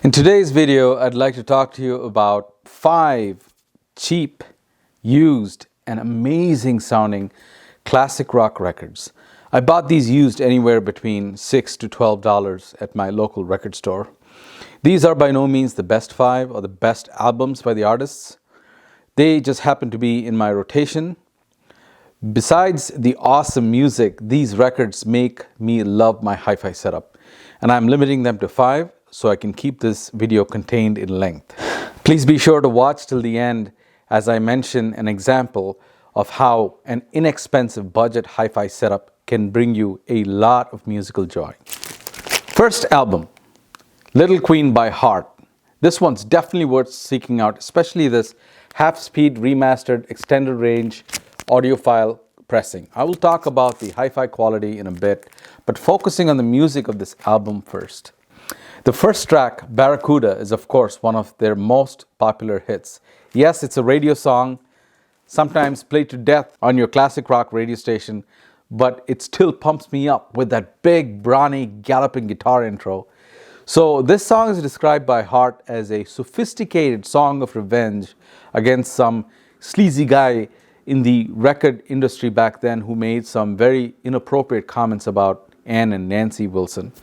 In today's video, I'd like to talk to you about 5 cheap, used, and amazing sounding classic rock records. I bought these used anywhere between $6 to $12 at my local record store. These are by no means the best 5 or the best albums by the artists. They just happen to be in my rotation. Besides the awesome music, these records make me love my hi-fi setup, and I'm limiting them to 5 so I can keep this video contained in length. Please be sure to watch till the end as I mention an example of how an inexpensive budget hi-fi setup can bring you a lot of musical joy. First album, Little Queen by Heart. This one's definitely worth seeking out, especially this half-speed remastered extended range audiophile pressing. I will talk about the hi-fi quality in a bit, but focusing on the music of this album first. The first track, Barracuda, is of course one of their most popular hits. Yes, it's a radio song, sometimes played to death on your classic rock radio station, but it still pumps me up with that big, brawny, galloping guitar intro. So this song is described by Heart as a sophisticated song of revenge against some sleazy guy in the record industry back then who made some very inappropriate comments about Ann and Nancy Wilson.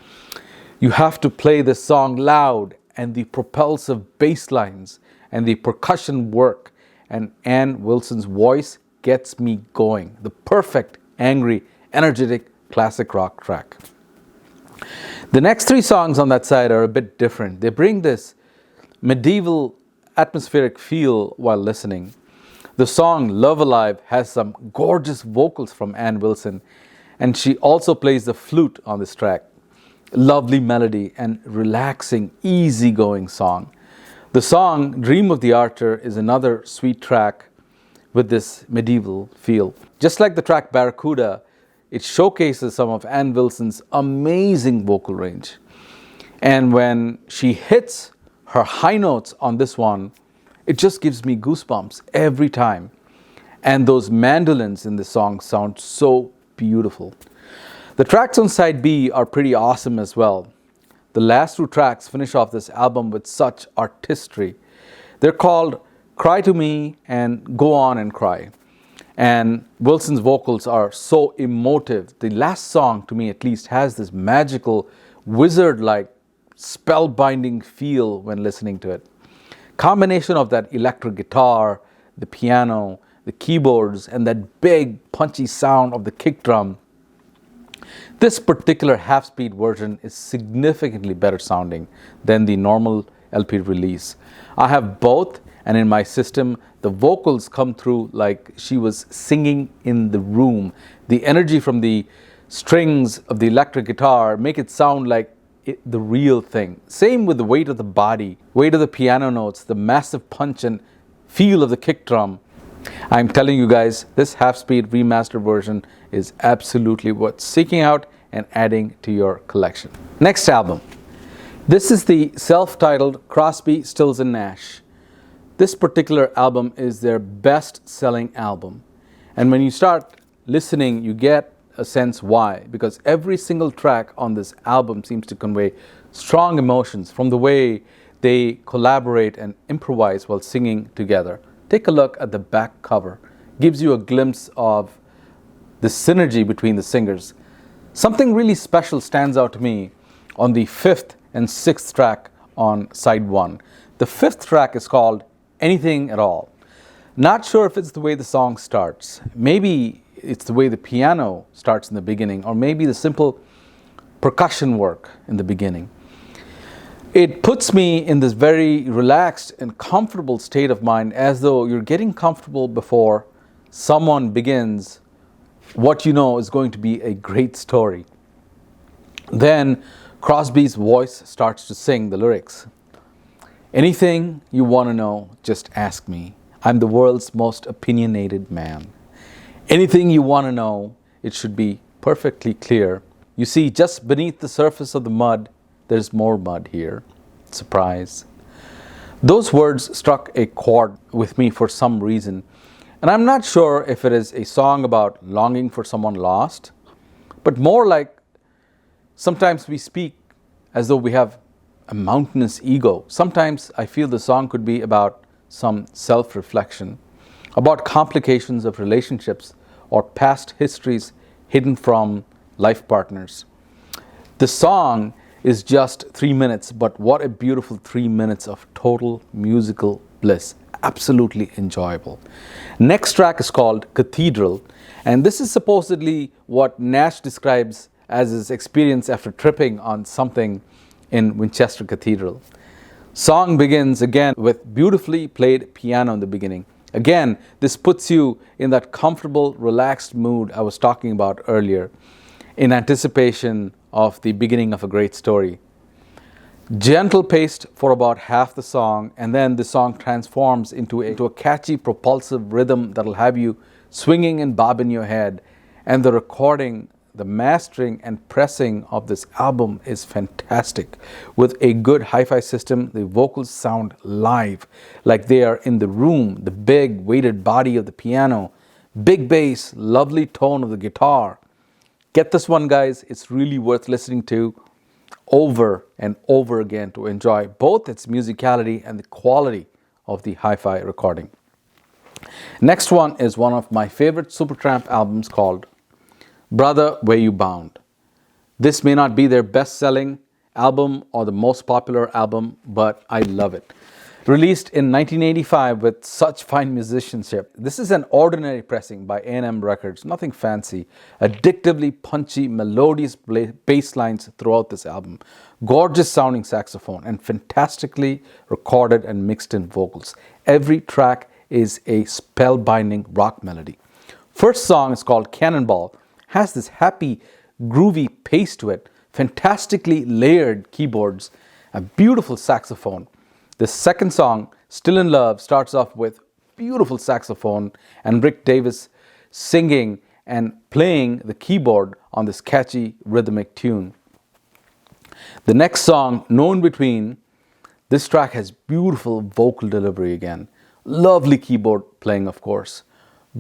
You have to play this song loud, and the propulsive bass lines and the percussion work, and Ann Wilson's voice gets me going. The perfect, angry, energetic classic rock track. The next 3 songs on that side are a bit different. They bring this medieval atmospheric feel while listening. The song Love Alive has some gorgeous vocals from Ann Wilson, and she also plays the flute on this track. Lovely melody and relaxing, easygoing song. The song Dream of the Archer is another sweet track with this medieval feel. Just like the track Barracuda, it showcases some of Ann Wilson's amazing vocal range. And when she hits her high notes on this one, it just gives me goosebumps every time. And those mandolins in the song sound so beautiful. The tracks on side B are pretty awesome as well. The last 2 tracks finish off this album with such artistry. They're called Cry to Me and Go On and Cry. And Wilson's vocals are so emotive. The last song, to me at least, has this magical, wizard-like, spellbinding feel when listening to it. Combination of that electric guitar, the piano, the keyboards, and that big, punchy sound of the kick drum. This particular half-speed version is significantly better sounding than the normal LP release. I have both, and in my system, the vocals come through like she was singing in the room. The energy from the strings of the electric guitar make it sound like the real thing. Same with the weight of the body, weight of the piano notes, the massive punch and feel of the kick drum. I'm telling you guys, this half-speed remastered version is absolutely worth seeking out and adding to your collection. Next album. This is the self-titled Crosby, Stills and Nash. This particular album is their best-selling album. And when you start listening, you get a sense why. Because every single track on this album seems to convey strong emotions from the way they collaborate and improvise while singing together. Take a look at the back cover. Gives you a glimpse of the synergy between the singers. Something really special stands out to me on the 5th and 6th track on side 1. The 5th track is called Anything at All. Not sure if it's the way the song starts. Maybe it's the way the piano starts in the beginning, or maybe the simple percussion work in the beginning. It puts me in this very relaxed and comfortable state of mind, as though you're getting comfortable before someone begins what you know is going to be a great story. Then Crosby's voice starts to sing the lyrics. Anything you want to know, just ask me. I'm the world's most opinionated man. Anything you want to know, it should be perfectly clear. You see, just beneath the surface of the mud, there's more mud here. Surprise. Those words struck a chord with me for some reason. And I'm not sure if it is a song about longing for someone lost, but more like sometimes we speak as though we have a mountainous ego. Sometimes I feel the song could be about some self-reflection, about complications of relationships or past histories hidden from life partners. The song is just 3 minutes, but what a beautiful 3 minutes of total musical bliss. Absolutely enjoyable. Next track is called Cathedral, and this is supposedly what Nash describes as his experience after tripping on something in Winchester Cathedral. Song begins again with beautifully played piano in the beginning. Again, this puts you in that comfortable, relaxed mood I was talking about earlier, in anticipation of the beginning of a great story. Gentle paced for about half the song, and then the song transforms into a catchy, propulsive rhythm that'll have you swinging and bobbing your head. And the recording, the mastering and pressing of this album is fantastic. With a good hi-fi system, the vocals sound live, like they are in the room. The big weighted body of the piano, big bass, lovely tone of the guitar. Get this one, guys. It's really worth listening to over and over again to enjoy both its musicality and the quality of the hi-fi recording. Next one is one of my favorite Supertramp albums called Brother, Where You Bound. This may not be their best-selling album or the most popular album, but I love it. Released in 1985 with such fine musicianship, this is an ordinary pressing by A&M Records, nothing fancy. Addictively punchy, melodious bass lines throughout this album. Gorgeous sounding saxophone and fantastically recorded and mixed in vocals. Every track is a spellbinding rock melody. First song is called Cannonball. Has this happy, groovy pace to it, fantastically layered keyboards, a beautiful saxophone. The second song, Still in Love, starts off with beautiful saxophone and Rick Davis singing and playing the keyboard on this catchy rhythmic tune. The next song, No In Between, this track has beautiful vocal delivery again. Lovely keyboard playing, of course.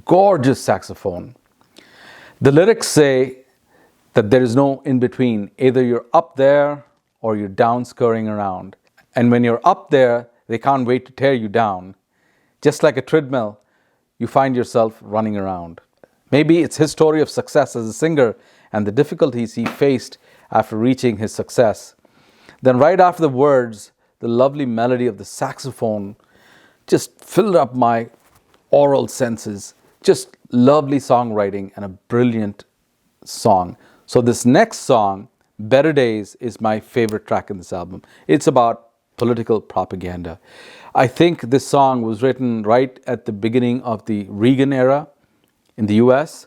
Gorgeous saxophone. The lyrics say that there is no in between. Either you're up there or you're down scurrying around. And when you're up there, they can't wait to tear you down. Just like a treadmill, you find yourself running around. Maybe it's his story of success as a singer and the difficulties he faced after reaching his success. Then right after the words, the lovely melody of the saxophone just filled up my aural senses. Just lovely songwriting and a brilliant song. So this next song, Better Days, is my favorite track in this album. It's about political propaganda. I think this song was written right at the beginning of the Reagan era in the US,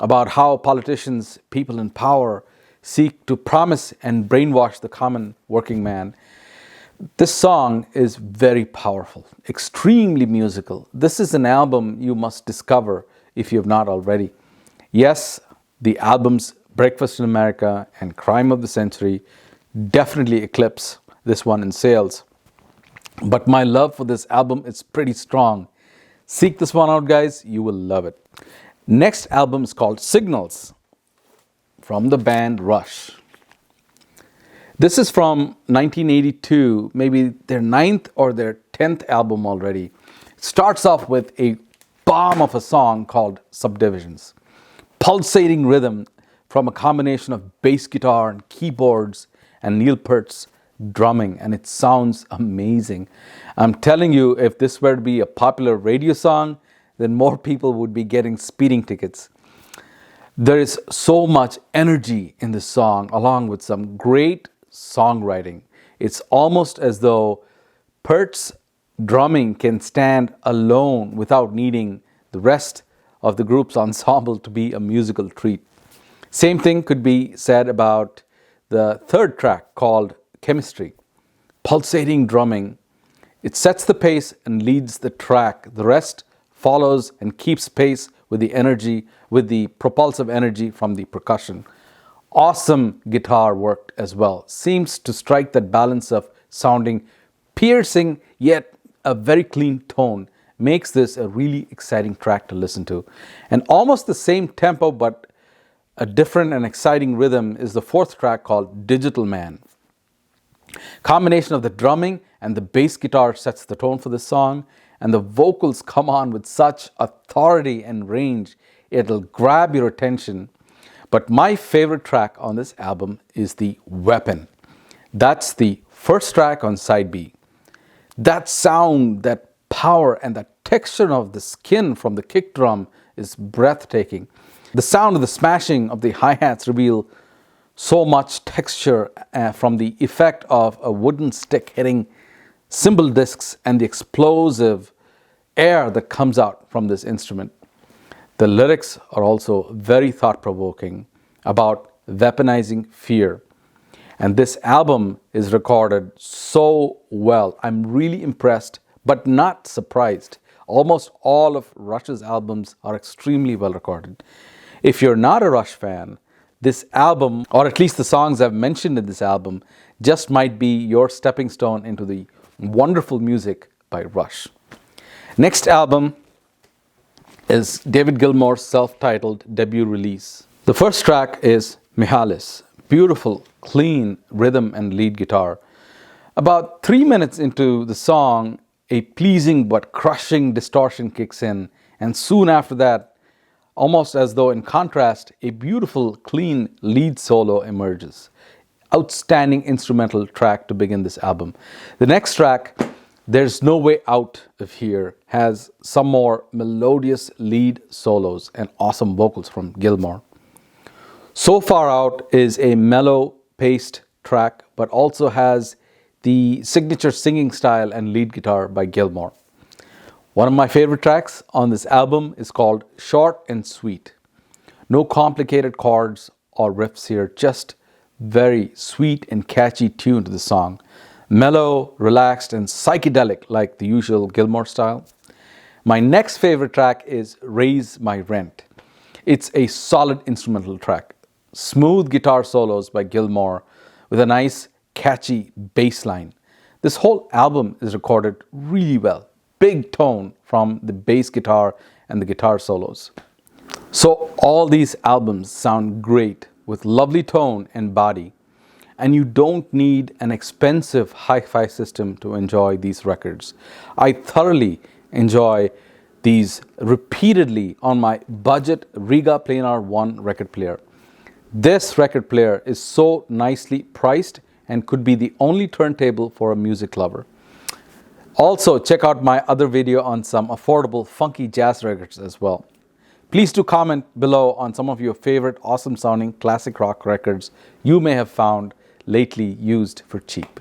about how politicians, people in power, seek to promise and brainwash the common working man. This song is very powerful, extremely musical. This is an album you must discover if you have not already. Yes, the albums Breakfast in America and Crime of the Century definitely eclipse this one in sales. But my love for this album is pretty strong. Seek this one out, guys. You will love it. Next album is called Signals from the band Rush. This is from 1982, maybe their 9th or their 10th album already. It starts off with a bomb of a song called Subdivisions. Pulsating rhythm from a combination of bass guitar and keyboards and Neil Peart's drumming, and it sounds amazing. I'm telling you, if this were to be a popular radio song, then more people would be getting speeding tickets. There is so much energy in this song, along with some great songwriting. It's almost as though Peart's drumming can stand alone without needing the rest of the group's ensemble to be a musical treat. Same thing could be said about the third track called Chemistry. Pulsating drumming. It sets the pace and leads the track. The rest follows and keeps pace with the energy, with the propulsive energy from the percussion. Awesome guitar work as well. Seems to strike that balance of sounding piercing yet a very clean tone. Makes this a really exciting track to listen to. And almost the same tempo but a different and exciting rhythm is the fourth track called Digital Man. Combination of the drumming and the bass guitar sets the tone for this song, and the vocals come on with such authority and range, it'll grab your attention. But my favorite track on this album is the Weapon. That's the first track on side B. That sound, that power, and that texture of the skin from the kick drum is breathtaking. The sound of the smashing of the hi-hats reveal so much texture from the effect of a wooden stick hitting cymbal discs and the explosive air that comes out from this instrument. The lyrics are also very thought-provoking about weaponizing fear. And this album is recorded so well. I'm really impressed, but not surprised. Almost all of Rush's albums are extremely well recorded. If you're not a Rush fan, this album, or at least the songs I've mentioned in this album, just might be your stepping stone into the wonderful music by Rush. Next album is David Gilmour's self-titled debut release. The first track is Mihalis. Beautiful, clean rhythm and lead guitar. About 3 minutes into the song, a pleasing but crushing distortion kicks in, and soon after that, almost as though in contrast, a beautiful, clean lead solo emerges. Outstanding instrumental track to begin this album. The next track, There's No Way Out of Here, has some more melodious lead solos and awesome vocals from Gilmour. So Far Out is a mellow paced track, but also has the signature singing style and lead guitar by Gilmour. One of my favorite tracks on this album is called Short and Sweet. No complicated chords or riffs here, just very sweet and catchy tune to the song. Mellow, relaxed, and psychedelic like the usual Gilmour style. My next favorite track is Raise My Rent. It's a solid instrumental track. Smooth guitar solos by Gilmour with a nice catchy bass line. This whole album is recorded really well. Big tone from the bass guitar and the guitar solos. So all these albums sound great with lovely tone and body. And you don't need an expensive hi-fi system to enjoy these records. I thoroughly enjoy these repeatedly on my budget Riga Planar 1 record player. This record player is so nicely priced and could be the only turntable for a music lover. Also, check out my other video on some affordable funky jazz records as well. Please do comment below on some of your favorite awesome sounding classic rock records you may have found lately used for cheap.